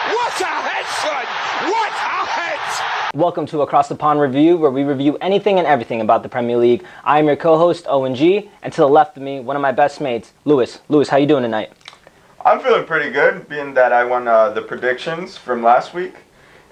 What a head, son! What a head! Welcome to Across the Pond Review, where we review anything and everything about the Premier League. I'm your co-host, Owen G, and to the left of me, one of my best mates, Lewis. Lewis, how you doing tonight? I'm feeling pretty good, being that I won the predictions from last week.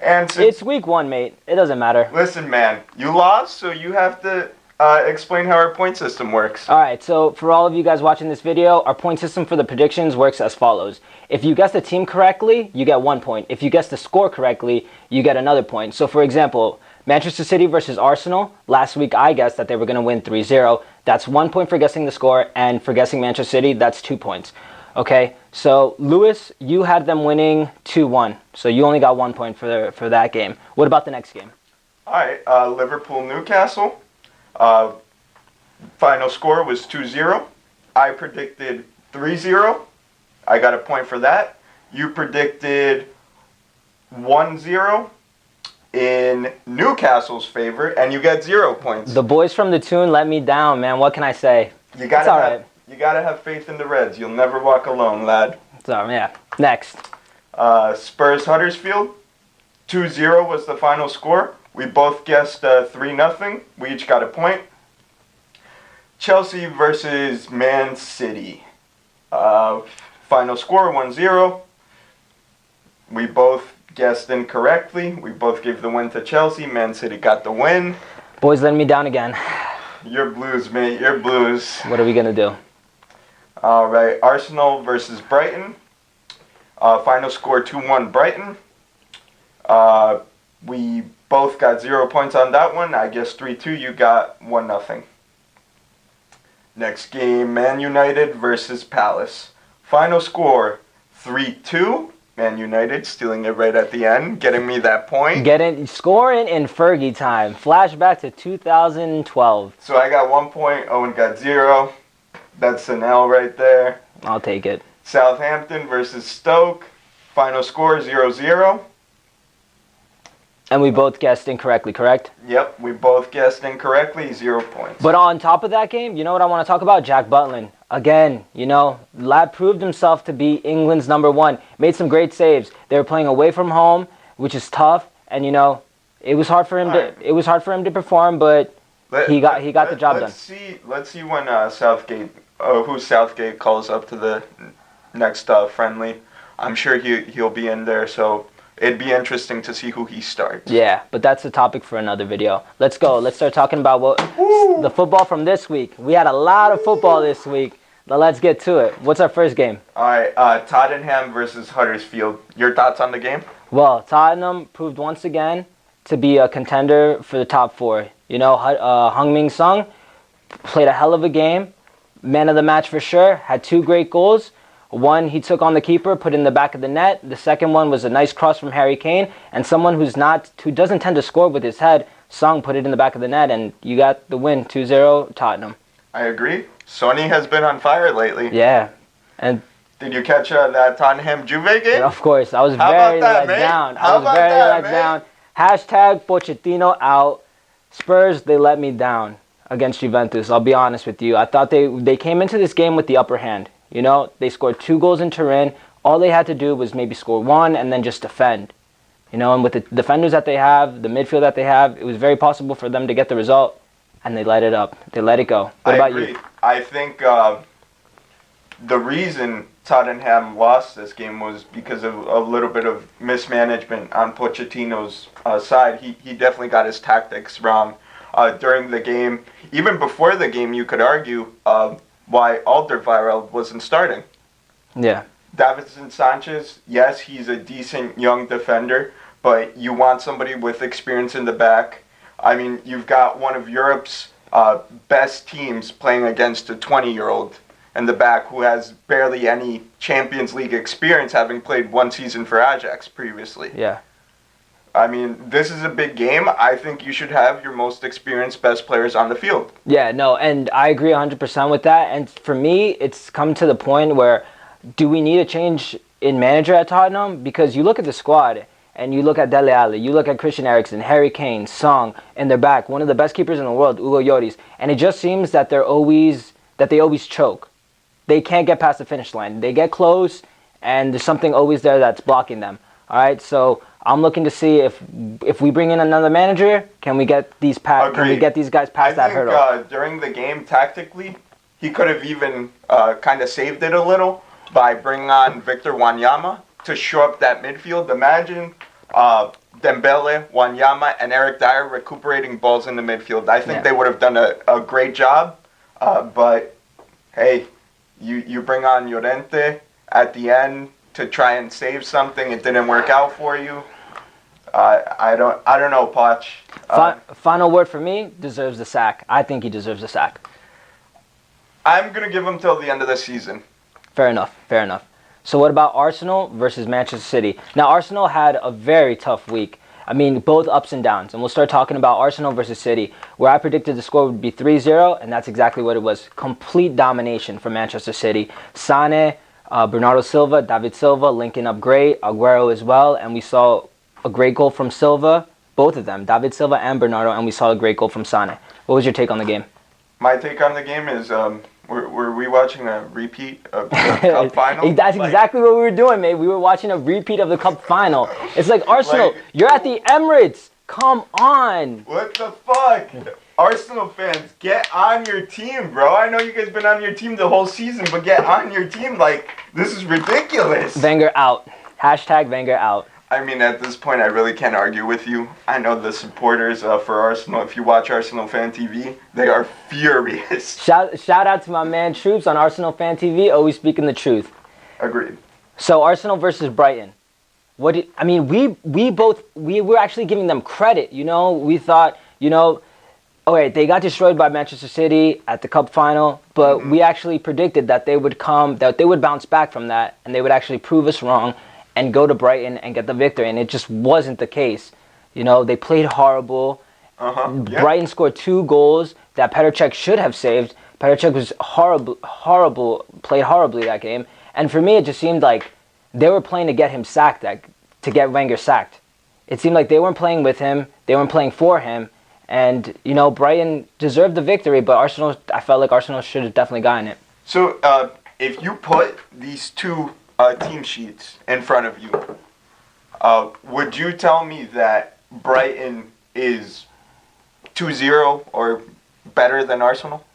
And It's week one, mate. It doesn't matter. Listen, man, you lost, so you have to explain how our point system works. All right, so for all of you guys watching this video, our point system for the predictions works as follows. If you guess the team correctly, you get 1 point. If you guess the score correctly, you get another point. So, for example, Manchester City versus Arsenal, last week I guessed that they were going to win 3-0. That's 1 point for guessing the score, and for guessing Manchester City, that's 2 points. Okay, so Lewis, you had them winning 2-1, so you only got 1 point for that game. What about the next game? All right, Liverpool-Newcastle. Final score was 2-0. I predicted 3-0. I got a point for that. You predicted 1-0 in Newcastle's favor, and you got 0 points. The boys from the Toon let me down, man. What can I say? You gotta have faith in the Reds. You'll never walk alone, lad. So, yeah. Next. Spurs-Huddersfield. 2-0 was the final score. We both guessed 3-0. We each got a point. Chelsea versus Man City. Final score 1-0. We both guessed incorrectly. We both gave the win to Chelsea. Man City got the win. Boys letting me down again. You're blues, mate. You're blues. What are we going to do? All right. Arsenal versus Brighton. Final score 2-1 Brighton. We both got 0 points on that one. I guess 3-2. You got 1-0. Next game, Man United versus Palace. Final score 3-2. Man United stealing it right at the end, getting me that point. Scoring in Fergie time. Flashback to 2012. So I got 1 point. Owen got 0. That's an L right there. I'll take it. Southampton versus Stoke. Final score 0-0. And we both guessed incorrectly, correct? Yep, we both guessed incorrectly, 0 points. But on top of that game, you know what I want to talk about? Jack Butland. Again, lad proved himself to be England's #1. Made some great saves. They were playing away from home, which is tough. And it was hard for him to perform, but he got the job done. Let's see when Southgate calls up to the next friendly. I'm sure he'll be in there, so it'd be interesting to see who he starts. Yeah, but that's a topic for another video. Let's go. Let's start talking about the football from this week. We had a lot of football this week. Now let's get to it. What's our first game? All right, Tottenham versus Huddersfield. Your thoughts on the game? Well, Tottenham proved once again to be a contender for the top 4. Heung-min Son played a hell of a game. Man of the match for sure. Had 2 great goals. One, he took on the keeper, put in the back of the net. The second one was a nice cross from Harry Kane. And someone who doesn't tend to score with his head, Song put it in the back of the net, and you got the win, 2-0 Tottenham. I agree. Sonny has been on fire lately. Yeah. And did you catch that Tottenham Juve game? Of course. I was very let down. Hashtag Pochettino out. Spurs, they let me down against Juventus. I'll be honest with you. I thought they came into this game with the upper hand. They scored 2 goals in Turin. All they had to do was maybe score 1 and then just defend. And with the defenders that they have, the midfield that they have, it was very possible for them to get the result. And they let it up. They let it go. What about you? I think the reason Tottenham lost this game was because of a little bit of mismanagement on Pochettino's side. He definitely got his tactics wrong during the game. Even before the game, you could argue why Alderweireld wasn't starting. Yeah. Davinson Sanchez, yes, he's a decent young defender, but you want somebody with experience in the back. I mean, you've got one of Europe's best teams playing against a 20-year-old in the back who has barely any Champions League experience, having played 1 season for Ajax previously. Yeah. I mean, this is a big game. I think you should have your most experienced, best players on the field. Yeah, no, and I agree 100% with that. And for me, it's come to the point where, do we need a change in manager at Tottenham? Because you look at the squad, and you look at Dele Alli, you look at Christian Eriksen, Harry Kane, Song, and they're back. One of the best keepers in the world, Hugo Lloris. And it just seems that they always choke. They can't get past the finish line. They get close, and there's something always there that's blocking them. All right, so I'm looking to see if we bring in another manager, can we get these guys past that hurdle? I think during the game, tactically, he could have even kind of saved it a little by bringing on Victor Wanyama to shore up that midfield. Imagine Dembele, Wanyama, and Eric Dyer recuperating balls in the midfield. I think they would have done a great job. But hey, you bring on Llorente at the end to try and save something. It didn't work out for you. I don't know, Poch. Final word for me, deserves the sack. I think he deserves the sack. I'm going to give him till the end of the season. Fair enough. So what about Arsenal versus Manchester City? Now, Arsenal had a very tough week. I mean, both ups and downs. And we'll start talking about Arsenal versus City, where I predicted the score would be 3-0, and that's exactly what it was. Complete domination for Manchester City. Sane, Bernardo Silva, David Silva linking up great, Aguero as well, and we saw a great goal from Silva, both of them, David Silva and Bernardo, and we saw a great goal from Sane. What was your take on the game? My take on the game is, were we watching a repeat of the Cup final? That's exactly what we were doing, mate. We were watching a repeat of the Cup final. It's like, Arsenal, you're at the Emirates. Come on. What the fuck? Arsenal fans, get on your team, bro. I know you guys been on your team the whole season, but get on your team. Like, this is ridiculous. Wenger out. Hashtag Wenger out. I mean, at this point, I really can't argue with you. I know the supporters for Arsenal, if you watch Arsenal Fan TV, they are furious. Shout out to my man Troops on Arsenal Fan TV, always speaking the truth. Agreed. So Arsenal versus Brighton. We were actually giving them credit, you know. We thought, okay, they got destroyed by Manchester City at the Cup final, but we actually predicted that they would bounce back from that, and they would actually prove us wrong and go to Brighton and get the victory, and it just wasn't the case. They played horrible. Yeah. Brighton scored 2 goals that Petr Cech should have saved. Petr Cech was horrible, played horribly that game. And for me, it just seemed like they were playing to get him sacked, to get Wenger sacked. It seemed like they weren't playing with him, they weren't playing for him. And, Brighton deserved the victory, but I felt like Arsenal should have definitely gotten it. So, if you put these two team sheets in front of you, would you tell me that Brighton is 2-0 or better than Arsenal?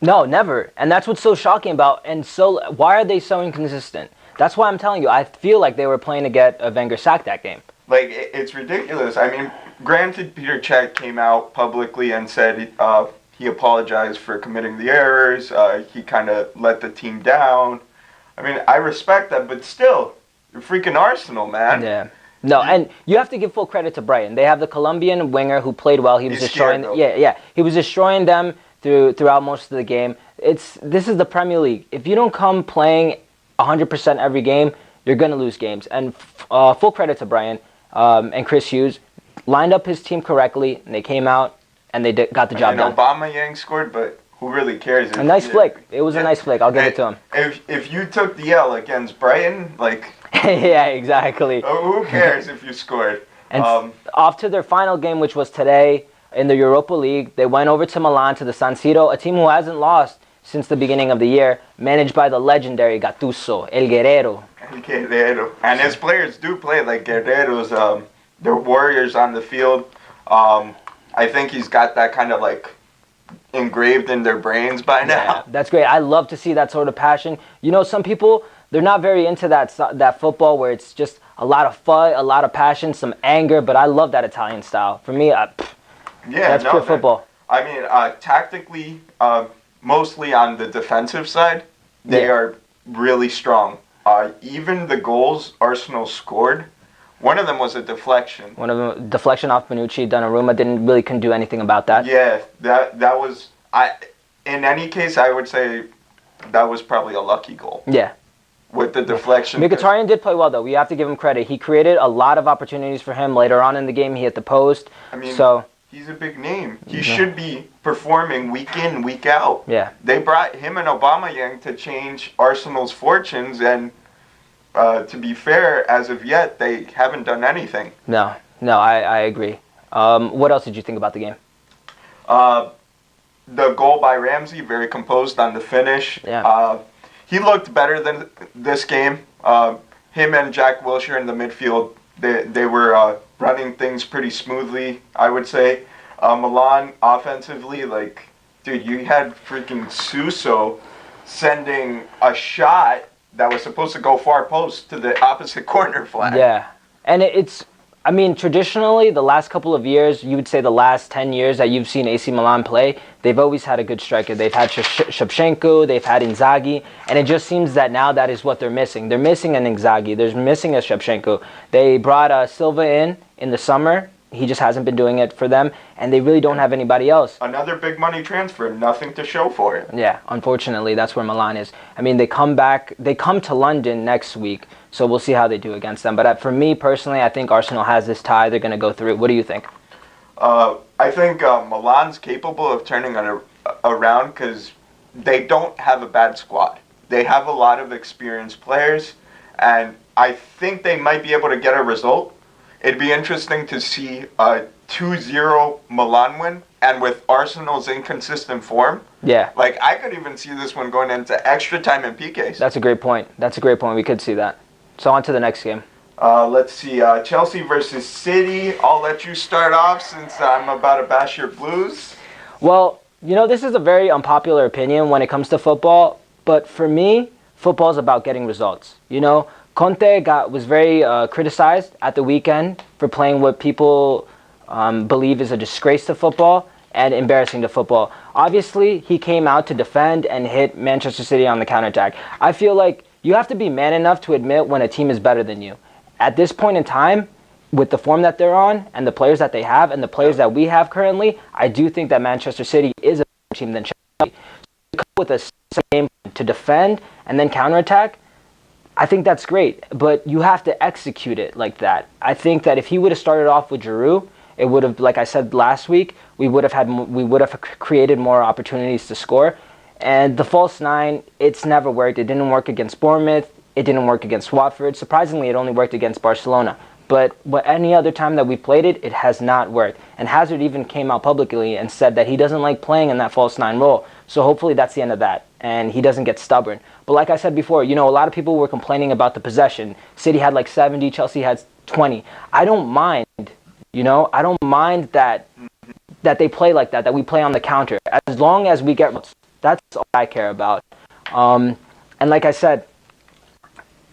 No, never. And that's what's so shocking about, and so why are they so inconsistent? That's why I'm telling you, I feel like they were playing to get a Wenger sacked that game. Like, it's ridiculous. I mean, granted, Petr Cech came out publicly and said he apologized for committing the errors. He kind of let the team down. I mean, I respect that, but still, you're freaking Arsenal, man. Yeah. No, and you have to give full credit to Brighton. They have the Colombian winger who played well. He was destroying. He was destroying them throughout most of the game. This is the Premier League. If you don't come playing 100% every game, you're gonna lose games. And full credit to Brighton and Chris Hughes, lined up his team correctly, and they came out and they got the job done. Aubameyang scored, but who really cares? A nice flick. It was a nice flick. I'll give it to him. If you took the L against Brighton, like... yeah, exactly. Who cares if you scored? And off to their final game, which was today in the Europa League. They went over to Milan, to the San Siro, a team who hasn't lost since the beginning of the year, managed by the legendary Gattuso, El Guerrero. El Guerrero. And his players do play like Guerreros. They're warriors on the field. I think he's got that kind of like engraved in their brains by now. Yeah, that's great. I love to see that sort of passion. Some people, they're not very into that football where it's just a lot of fun, a lot of passion, some anger, but I love that Italian style. For me, that's pure football. I mean, tactically, mostly on the defensive side, they are really strong. Even the goals Arsenal scored, one of them was a deflection. One of them, deflection off Bonucci. Donnarumma couldn't do anything about that. Yeah, that was... in any case, I would say that was probably a lucky goal. Yeah. With the deflection. Mkhitaryan did play well, though. We have to give him credit. He created a lot of opportunities for him later on in the game. He hit the post. I mean, so he's a big name. He should be performing week in, week out. Yeah. They brought him and Aubameyang to change Arsenal's fortunes, and to be fair, as of yet, they haven't done anything. No, I agree. What else did you think about the game? The goal by Ramsey, very composed on the finish. Yeah. He looked better than this game. Him and Jack Wilshere in the midfield They were running things pretty smoothly, I would say. Milan offensively, like, dude, you had freaking Suso sending a shot that was supposed to go far post to the opposite corner flag. Yeah, and I mean, traditionally, the last couple of years, you would say the last 10 years that you've seen AC Milan play, they've always had a good striker. They've had Shevchenko, they've had Inzaghi, and it just seems that now that is what they're missing. They're missing an Inzaghi. They're missing a Shevchenko. They brought Silva in the summer. He just hasn't been doing it for them, and they really don't have anybody else. Another big money transfer, nothing to show for it. Yeah, unfortunately, that's where Milan is. I mean, they come to London next week, so we'll see how they do against them. But for me, personally, I think Arsenal has this tie. They're going to go through it. What do you think? I think Milan's capable of turning it around because they don't have a bad squad. They have a lot of experienced players, and I think they might be able to get a result. It'd be interesting to see a 2-0 Milan win, and with Arsenal's inconsistent form. Yeah. Like, I could even see this one going into extra time and PKs. That's a great point. We could see that. So on to the next game. Let's see. Chelsea versus City. I'll let you start off since I'm about to bash your Blues. Well, this is a very unpopular opinion when it comes to football, but for me, football is about getting results. Conte was very criticized at the weekend for playing what people believe is a disgrace to football and embarrassing to football. Obviously, he came out to defend and hit Manchester City on the counterattack. I feel like you have to be man enough to admit when a team is better than you. At this point in time, with the form that they're on and the players that they have and the players that we have currently, I do think that Manchester City is a better team than Chelsea. So come with a game to defend and then counterattack, I think that's great, but you have to execute it like that. I think that if he would have started off with Giroud, it would have, like I said last week, we would have created more opportunities to score. And the false nine, it's never worked. It didn't work against Bournemouth. It didn't work against Watford. Surprisingly, it only worked against Barcelona. But any other time that we played it, it has not worked. And Hazard even came out publicly and said that he doesn't like playing in that false nine role. So hopefully that's the end of that, and he doesn't get stubborn. But like I said before, a lot of people were complaining about the possession. City had like 70, Chelsea had 20. I don't mind, I don't mind that they play like that we play on the counter. As long as we get results, that's all I care about. And like I said,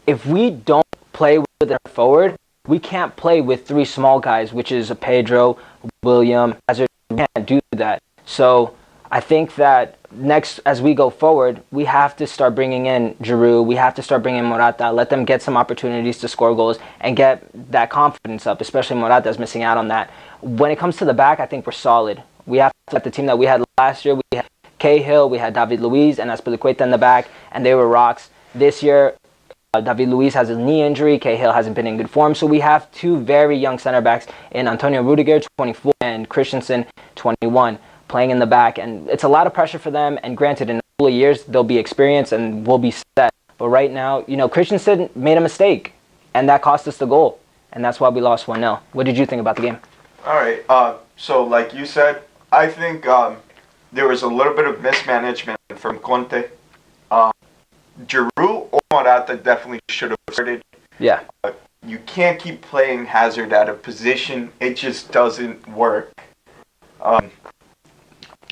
if we don't play with our forward, we can't play with three small guys, which is Pedro, William, Hazard. We can't do that. So I think that next, as we go forward, we have to start bringing in Giroud. We have to start bringing in Morata. Let them get some opportunities to score goals and get that confidence up, especially Morata's missing out on that. When it comes to the back, I think we're solid. We have to let the team that we had last year. We had Cahill, we had David Luiz, and Azpilicueta in the back, and they were rocks. This year, David Luiz has a knee injury. Cahill hasn't been in good form. So we have two very young center backs in Antonio Rudiger, 24, and Christensen, 21. Playing in the back, and it's a lot of pressure for them, and granted, in a couple of years, they'll be experienced and we'll be set. But right now, Christensen made a mistake, and that cost us the goal, and that's why we lost 1-0. What did you think about the game? All right, so like you said, I think there was a little bit of mismanagement from Conte. Giroud or Morata definitely should have started. Yeah. You can't keep playing Hazard out of position. It just doesn't work.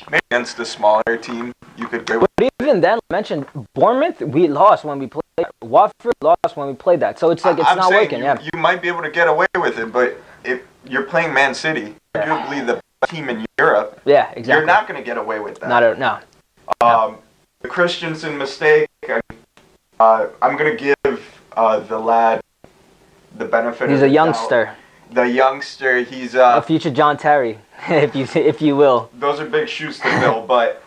Maybe against a smaller team, you could go. But even then, I mentioned Bournemouth, we lost when we played. Watford lost when we played that. So it's like it's not working. You might be able to get away with it, but if you're playing Man City, arguably the best team in Europe, yeah, exactly. You're not going to get away with that. No. The Christensen mistake. I'm going to give the lad the benefit. He's of a the youngster. Doubt. The youngster, he's a future John Terry, if you will. Those are big shoes to fill, but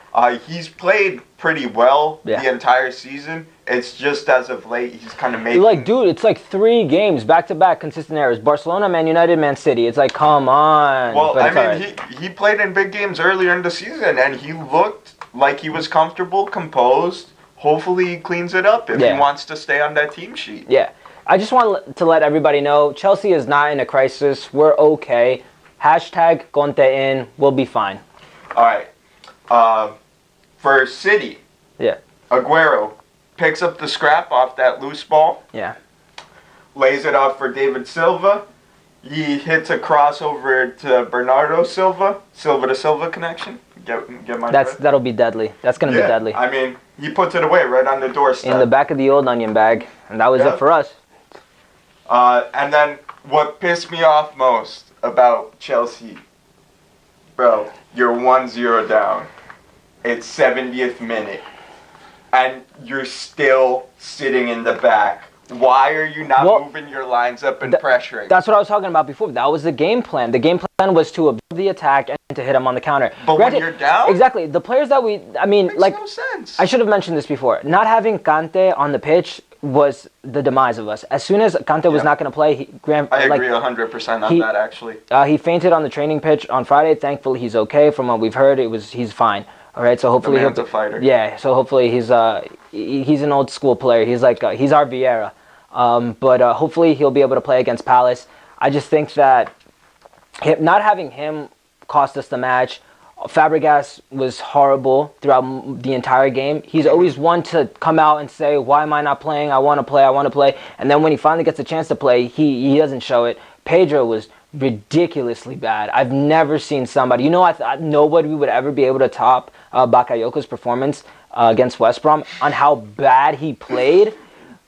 he's played pretty well the entire season. It's just as of late, he's kind of making... Dude, it's like 3 games, back-to-back, consistent errors. Barcelona, Man United, Man City. It's like, come on. Well, he played in big games earlier in the season, and he looked like he was comfortable, composed. Hopefully he cleans it up if he wants to stay on that team sheet. Yeah. I just want to let everybody know, Chelsea is not in a crisis. We're okay. Hashtag Conte in. We'll be fine. All right. For City, Aguero picks up the scrap off that loose ball. Yeah. Lays it off for David Silva. He hits a crossover to Bernardo Silva. Silva to Silva connection. Get my drift? That'll be deadly. That's going to be deadly. I mean, he puts it away right on the doorstep. In the back of the old onion bag. And that was it for us. And then what pissed me off most about Chelsea, bro, you're 1-0 down. It's 70th minute. And you're still sitting in the back. Why are you not moving your lines up and pressuring? That's what I was talking about before. That was the game plan. The game plan was to absorb the attack and to hit him on the counter. But when you're down? Exactly. The players that makes no sense. I should have mentioned this before. Not having Kante on the pitch was the demise of us. As soon as Kante was not going to play, I agree 100% on that, actually. He fainted on the training pitch on Friday. Thankfully, he's okay. From what we've heard, he's fine. All right, so hopefully he's a fighter. Yeah, so hopefully he's an old school player. He's he's our Vieira. But hopefully he'll be able to play against Palace. I just think that not having him cost us the match. Fabregas was horrible throughout the entire game. He's always one to come out and say, why am I not playing? I want to play. And then when he finally gets a chance to play, he doesn't show it. Pedro was ridiculously bad. I've never seen somebody, nobody would ever be able to top Bakayoko's performance against West Brom on how bad he played.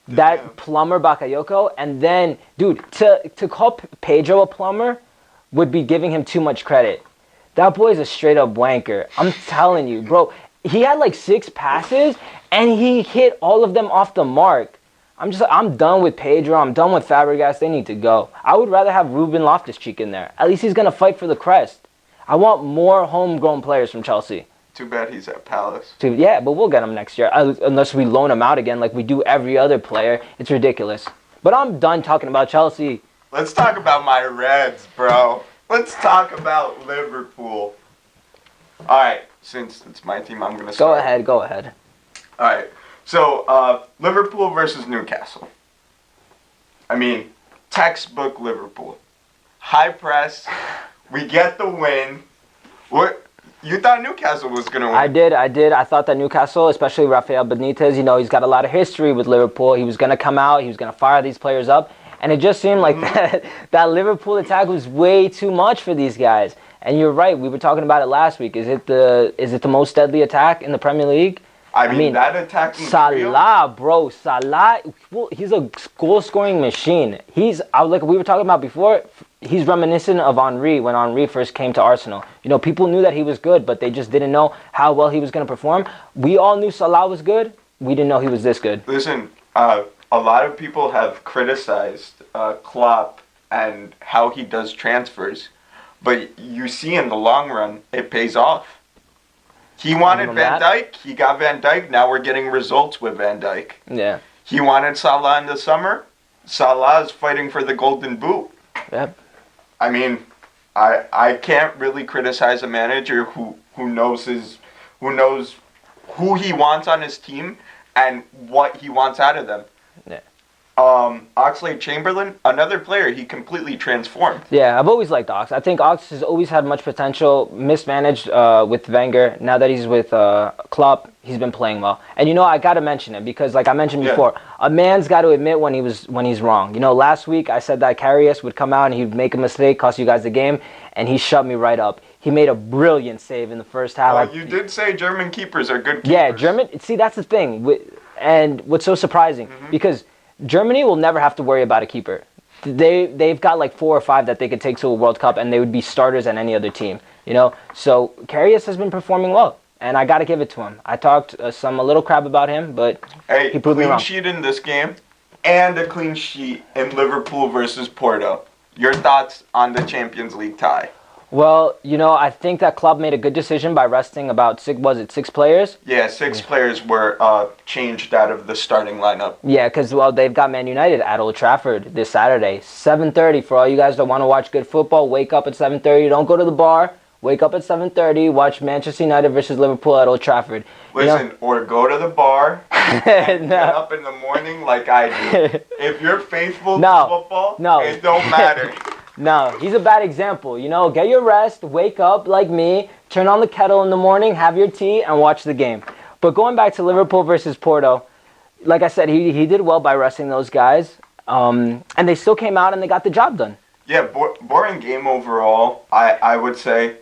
That plumber Bakayoko, and then, dude, to call Pedro a plumber would be giving him too much credit. That boy's a straight up wanker. I'm telling you, bro. He had 6 passes, and he hit all of them off the mark. I'm done with Pedro. I'm done with Fabregas. They need to go. I would rather have Ruben Loftus-Cheek in there. At least he's going to fight for the crest. I want more homegrown players from Chelsea. Too bad he's at Palace. Yeah, but we'll get him next year. Unless we loan him out again like we do every other player. It's ridiculous. But I'm done talking about Chelsea. Let's talk about my Reds, bro. Let's talk about Liverpool. All right, since it's my team, I'm going to start. Go ahead. All right, so Liverpool versus Newcastle. I mean, textbook Liverpool. High press. We get the win. You thought Newcastle was going to win. I did. I thought that Newcastle, especially Rafael Benitez, he's got a lot of history with Liverpool. He was going to come out. He was going to fire these players up. And it just seemed like that Liverpool attack was way too much for these guys. And you're right. We were talking about it last week. Is it the most deadly attack in the Premier League? I mean that attack. Salah, bro. Salah, well, he's a goal-scoring machine. Like we were talking about before, he's reminiscent of Henry when Henry first came to Arsenal. People knew that he was good, but they just didn't know how well he was going to perform. We all knew Salah was good. We didn't know he was this good. Listen, a lot of people have criticized Klopp and how he does transfers, but you see in the long run, it pays off. He wanted Van Dijk. He got Van Dijk. Now we're getting results with Van Dijk. Yeah. He wanted Salah in the summer. Salah is fighting for the Golden Boot. Yep. I mean, I can't really criticize a manager who knows who he wants on his team and what he wants out of them. Yeah. Oxlade-Chamberlain, another player, he completely transformed. Yeah, I've always liked Ox. I think Ox has always had much potential, mismanaged with Wenger. Now that he's with Klopp, he's been playing well. And I got to mention it because, like I mentioned before, a man's got to admit when he's wrong. Last week I said that Karius would come out and he'd make a mistake, cost you guys the game, and he shut me right up. He made a brilliant save in the first half. You did say German keepers are good keepers. Yeah, German. See, that's the thing. And what's so surprising, because Germany will never have to worry about a keeper. They've got 4 or 5 that they could take to a World Cup, and they would be starters at any other team. So Karius has been performing well, and I got to give it to him. I talked a little crap about him, but he proved me wrong. Clean sheet in this game, and a clean sheet in Liverpool versus Porto. Your thoughts on the Champions League tie? Well, I think that Klopp made a good decision by resting about 6 players? Yeah, 6 players were changed out of the starting lineup. Yeah, because, they've got Man United at Old Trafford this Saturday. 7:30 for all you guys that want to watch good football. Wake up at 7:30. Don't go to the bar. Wake up at 7:30. Watch Manchester United versus Liverpool at Old Trafford. Listen, or go to the bar and get up in the morning like I do. If you're faithful to football, it don't matter. No, he's a bad example. Get your rest, wake up like me, turn on the kettle in the morning, have your tea, and watch the game. But going back to Liverpool versus Porto, like I said, he did well by resting those guys, and they still came out and they got the job done. Yeah, boring game overall, I would say.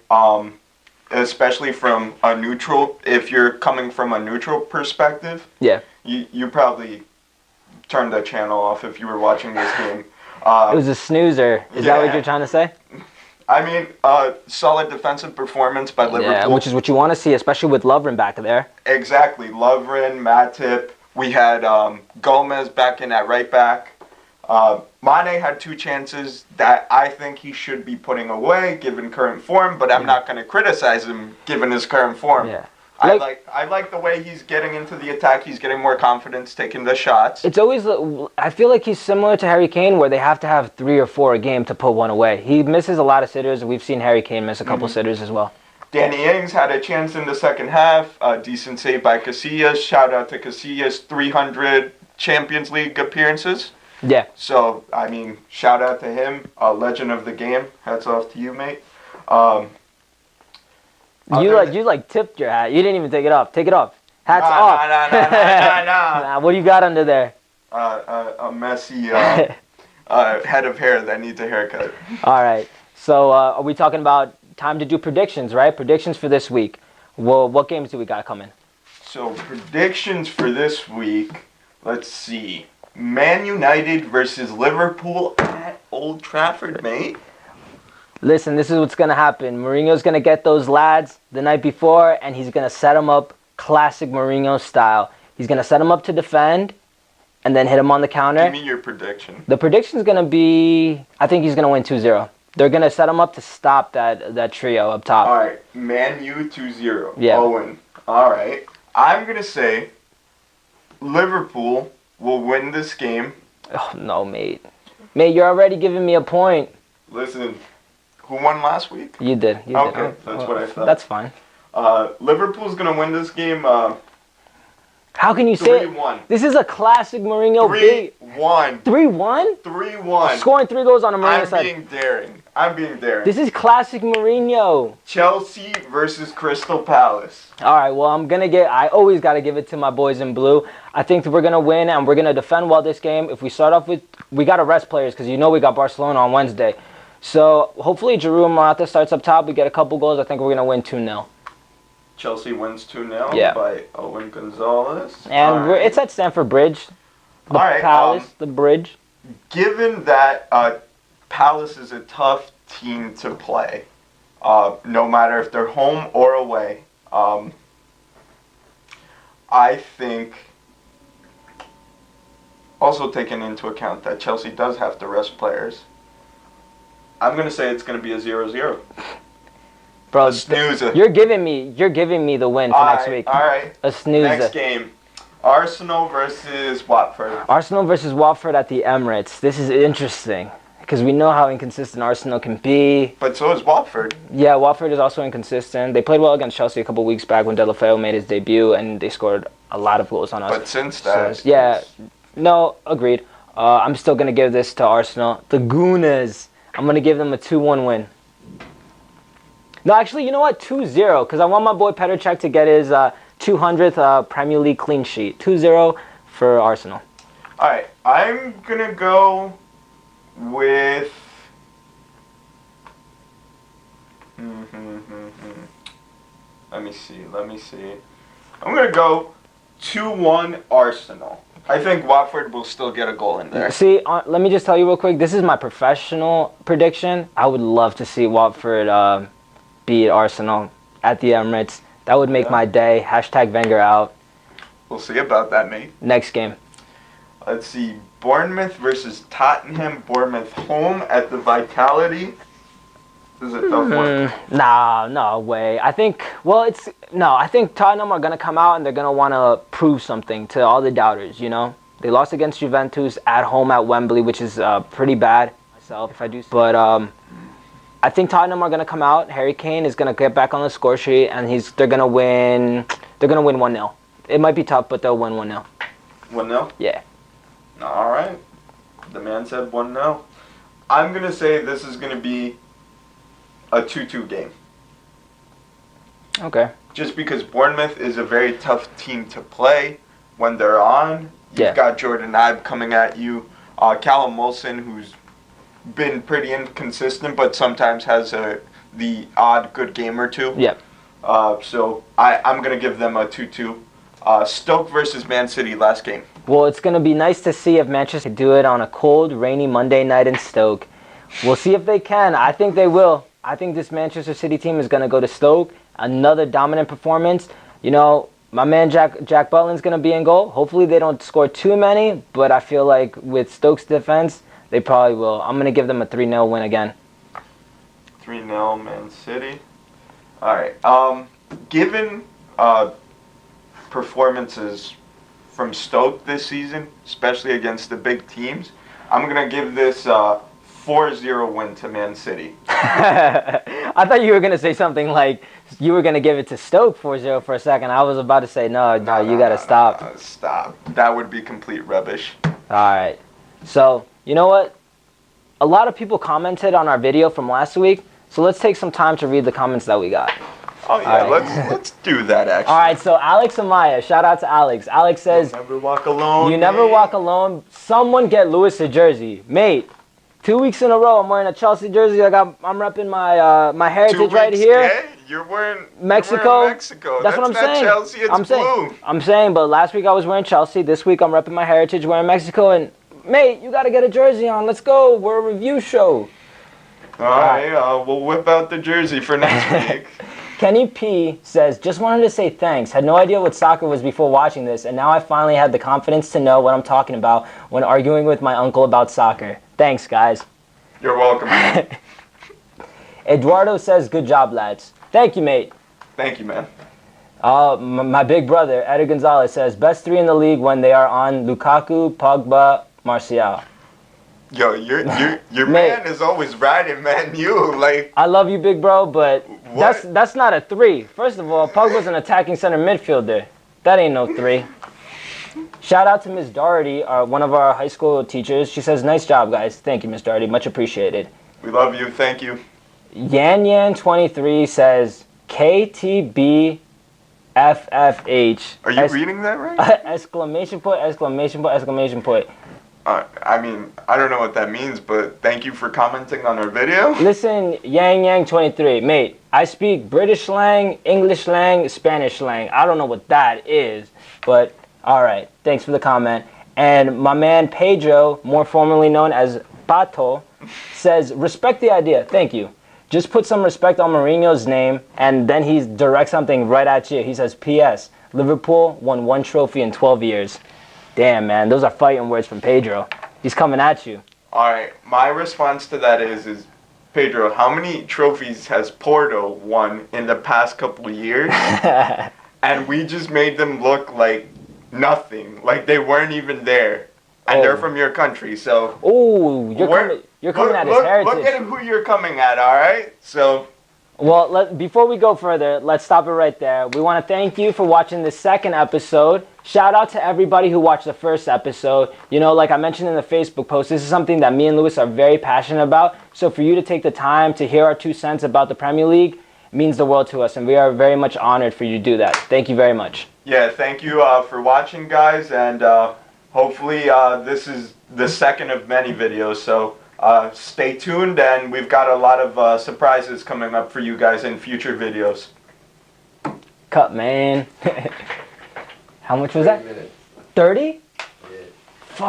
Especially from a neutral, if you're coming from a neutral perspective, Yeah. you probably turned the channel off if you were watching this game. It was a snoozer. Is that what you're trying to say? I mean, solid defensive performance by Liverpool. Yeah, which is what you want to see, especially with Lovren back there. Exactly. Lovren, Matip. We had Gomez back in at right back. Mane had 2 chances that I think he should be putting away given current form, but I'm not going to criticize him given his current form. Yeah. I like the way he's getting into the attack. He's getting more confidence, taking the shots. It's always, I feel like he's similar to Harry Kane, where they have to have 3 or 4 a game to put one away. He misses a lot of sitters. We've seen Harry Kane miss a couple sitters as well. Danny Ings had a chance in the second half. A decent save by Casillas. Shout out to Casillas, 300 Champions League appearances. Yeah. So, I mean, shout out to him, a legend of the game. Hats off to you, mate. You tipped your hat. You didn't even take it off. Take it off. Hats off. Nah. What do you got under there? A messy head of hair that needs a haircut. All right. So are we talking about time to do predictions, right? Predictions for this week. Well, what games do we got coming? So predictions for this week. Let's see. Man United versus Liverpool at Old Trafford, mate. Listen, this is what's going to happen. Mourinho's going to get those lads the night before, and he's going to set them up classic Mourinho style. He's going to set them up to defend, and then hit them on the counter. Give me your prediction. The prediction's going to be, I think he's going to win 2-0. They're going to set him up to stop that trio up top. All right, Man U 2-0. Yeah. Owen. All right. I'm going to say Liverpool will win this game. Oh, no, mate. Mate, you're already giving me a point. Listen, who won last week? You did. Okay, that's what I thought. That's fine. Liverpool's going to win this game How can you say 3-1. This is a classic Mourinho 3-1. 3-1? 3-1. Scoring 3 goals on a Mourinho side. I'm being daring. This is classic Mourinho. Chelsea versus Crystal Palace. All right, well, I always got to give it to my boys in blue. I think that we're going to win, and we're going to defend well this game. If we start off with, we got to rest players because we got Barcelona on Wednesday. So hopefully Giroud Morata starts up top. We get a couple goals. I think we're going to win 2-0. Chelsea wins 2-0 by Owen Gonzalez. And it's at Stamford Bridge. The Palace, the bridge. Given that Palace is a tough team to play, no matter if they're home or away, I think, also taking into account that Chelsea does have to rest players, I'm going to say it's going to be a 0-0. Bro, a snoozer. You're giving me the win for next week. All right. A snoozer. Next game, Arsenal versus Watford. Arsenal versus Watford at the Emirates. This is interesting because we know how inconsistent Arsenal can be. But so is Watford. Yeah, Watford is also inconsistent. They played well against Chelsea a couple weeks back when Deulofeu made his debut, and they scored a lot of goals on us. But since that, so, yeah, no, agreed. I'm still gonna give this to Arsenal. The Gooners. I'm gonna give them a 2-1 win. No, actually, you know what? 2-0, because I want my boy Petr Cech to get his 200th Premier League clean sheet. 2-0 for Arsenal. All right, I'm going to go with... Let me see. I'm going to go 2-1 Arsenal. I think Watford will still get a goal in there. See, let me just tell you real quick. This is my professional prediction. I would love to see Watford beat Arsenal at the Emirates. That would make my day. # Wenger out. We'll see about that, mate. Next game. Let's see. Bournemouth versus Tottenham. Bournemouth home at the Vitality. This is a tough one. Nah, no way. I think Tottenham are going to come out and they're going to want to prove something to all the doubters, They lost against Juventus at home at Wembley, which is pretty bad myself, if I do say. But I think Tottenham are going to come out. Harry Kane is going to get back on the score sheet, and they're going to win. They're going to win 1-0. It might be tough, but they'll win 1-0. 1-0? Yeah. All right. The man said 1-0. I'm going to say this is going to be a 2-2 game. Okay. Just because Bournemouth is a very tough team to play when they're on. You've got Jordan Ibe coming at you. Callum Wilson, who's been pretty inconsistent, but sometimes has the odd good game or two. Yep. So I'm going to give them a 2-2. Stoke versus Man City, last game. Well, it's going to be nice to see if Manchester can do it on a cold, rainy Monday night in Stoke. We'll see if they can. I think they will. I think this Manchester City team is going to go to Stoke. Another dominant performance. You know, my man Jack Butland's going to be in goal. Hopefully they don't score too many, but I feel like with Stoke's defense, they probably will. I'm going to give them a 3-0 win again. 3-0 Man City. All right. Given performances from Stoke this season, especially against the big teams, I'm going to give this 4-0 win to Man City. I thought you were going to say something like you were going to give it to Stoke 4-0 for a second. I was about to say, no, you got to stop. Stop. That would be complete rubbish. All right. So, you know what? A lot of people commented on our video from last week, so let's take some time to read the comments that we got. Oh, yeah, right. let's do that, actually. All right, so Alex Amaya, shout out to Alex. Alex says, "You never walk alone. You never walk alone. Someone get Lewis a jersey. Mate, 2 weeks in a row, I'm wearing a Chelsea jersey. I'm repping my heritage right here. Yeah, you're wearing Mexico. You're wearing Mexico. That's what I'm saying. Chelsea, it's blue. I'm saying, but last week I was wearing Chelsea. This week I'm repping my heritage, wearing Mexico. And, mate, you got to get a jersey on. Let's go. We're a review show. All right, we'll whip out the jersey for next week. Kenny P says, just wanted to say thanks. Had no idea what soccer was before watching this, and now I finally had the confidence to know what I'm talking about when arguing with my uncle about soccer. Thanks, guys. You're welcome. Eduardo says, good job, lads. Thank you, mate. Thank you, man. My big brother, Eddie Gonzalez, says, best three in the league when they are on Lukaku, Pogba, Martial. Yo, your man is always riding, man. You, like... I love you, big bro, but what? that's not a three. First of all, Pogba's an attacking center midfielder. That ain't no three. Shout out to Miss Doherty, one of our high school teachers. She says, nice job, guys. Thank you, Miss Doherty. Much appreciated. We love you. Thank you. Yan23 says, KTBFFH. Are you reading that right? Exclamation point, exclamation point, exclamation point. I mean, I don't know what that means, but thank you for commenting on our video. Listen, Yang23, mate, I speak British slang, English slang, Spanish slang. I don't know what that is, but all right. Thanks for the comment. And my man Pedro, more formerly known as Pato, says, respect the idea. Thank you. Just put some respect on Mourinho's name, and then he directs something right at you. He says, P.S. Liverpool won 1 trophy in 12 years. Damn, man, those are fighting words from Pedro. He's coming at you. All right, my response to that is Pedro, how many trophies has Porto won in the past couple of years? And we just made them look like nothing, like they weren't even there. And they're from your country, so... Oh, you're coming at his heritage. Look at who you're coming at, all right? So... Well, before we go further, let's stop it right there. We want to thank you for watching the second episode. Shout out to everybody who watched the first episode. You know, like I mentioned in the Facebook post, this is something that me and Lewis are very passionate about. So for you to take the time to hear our 2 cents about the Premier League means the world to us, and we are very much honored for you to do that. Thank you very much. Yeah, thank you for watching, guys, and hopefully this is the second of many videos, so stay tuned, and we've got a lot of surprises coming up for you guys in future videos. Cut, man. How much was that? 30? Yeah. Fuck.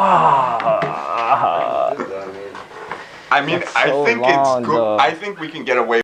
I mean, I think it's good. I think we can get away